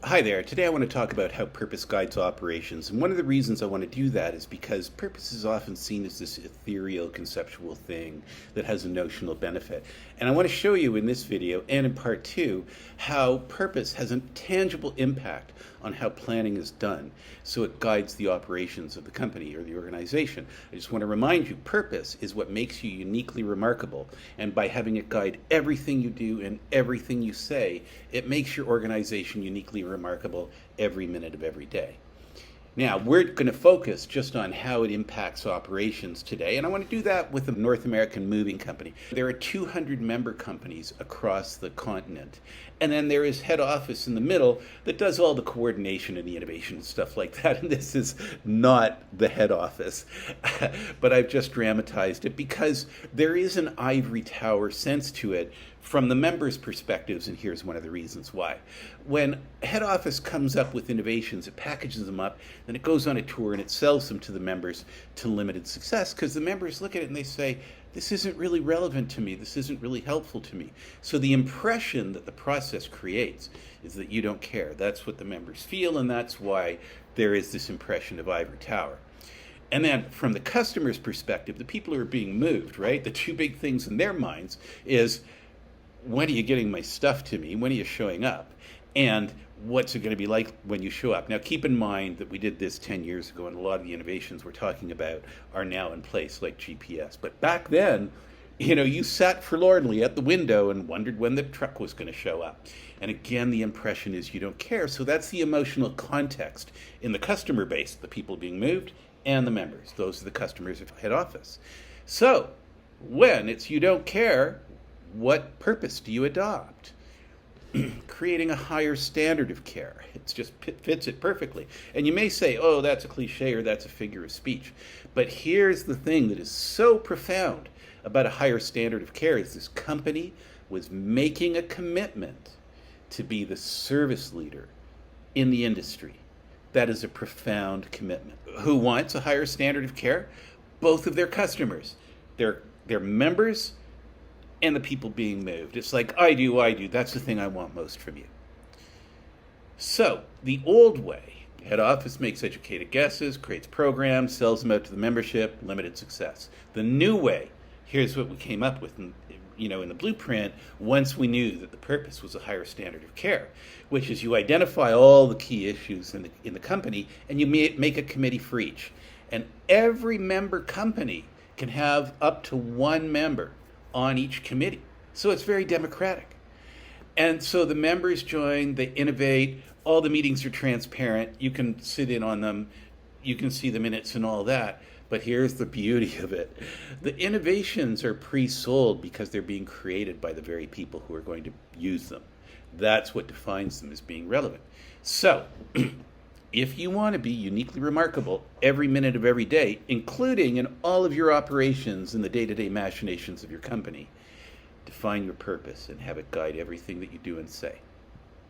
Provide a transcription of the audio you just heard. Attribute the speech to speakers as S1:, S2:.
S1: Hi there. Today I want to talk about how purpose guides operations. And one of the reasons I want to do that is because purpose is often seen as this ethereal conceptual thing that has a notional benefit. And I want to show you in this video and in part two how purpose has a tangible impact on how planning is done. So it guides the operations of the company or the organization. I just want to remind you, purpose is what makes you uniquely remarkable. And by having it guide everything you do and everything you say, it makes your organization uniquely remarkable every minute of every day. Now, we're going to focus just on how it impacts operations today, and I want to do that with a North American moving company. There are 200 member companies across the continent, and then there is head office in the middle that does all the coordination and the innovation and stuff like that, and this is not the head office, but I've just dramatized it because there is an ivory tower sense to it from the members' perspectives, and here's one of the reasons why. When head office comes up with innovations, it packages them up, then it goes on a tour and it sells them to the members to limited success, because the members look at it and they say, this isn't really relevant to me, this isn't really helpful to me. So the impression that the process creates is that you don't care. That's what the members feel, and that's why there is this impression of ivory tower. And then from the customer's perspective, the people who are being moved, right? The two big things in their minds is, when are you getting my stuff to me? When are you showing up? And what's it going to be like when you show up? Now, keep in mind that we did this 10 years ago, and a lot of the innovations we're talking about are now in place, like GPS. But back then, you sat forlornly at the window and wondered when the truck was going to show up. And again, the impression is you don't care. So that's the emotional context in the customer base, the people being moved and the members. Those are the customers of head office. So when it's you don't care, what purpose do you adopt? Creating a higher standard of care. It just fits it perfectly. And you may say, oh, that's a cliche or that's a figure of speech. But here's the thing that is so profound about a higher standard of care is this company was making a commitment to be the service leader in the industry. That is a profound commitment. Who wants a higher standard of care? Both of their customers, their members, and the people being moved. It's like, I do, that's the thing I want most from you. So, the old way, head office makes educated guesses, creates programs, sells them out to the membership, limited success. The new way, here's what we came up with in the blueprint, once we knew that the purpose was a higher standard of care, which is you identify all the key issues in the company, and you make a committee for each. And every member company can have up to one member on each committee. So it's very democratic. And so the members join, they innovate, all the meetings are transparent, you can sit in on them, you can see the minutes and all that. But here's the beauty of it. The innovations are pre-sold because they're being created by the very people who are going to use them. That's what defines them as being relevant. So, if you want to be uniquely remarkable every minute of every day, including in all of your operations and the day-to-day machinations of your company, define your purpose and have it guide everything that you do and say.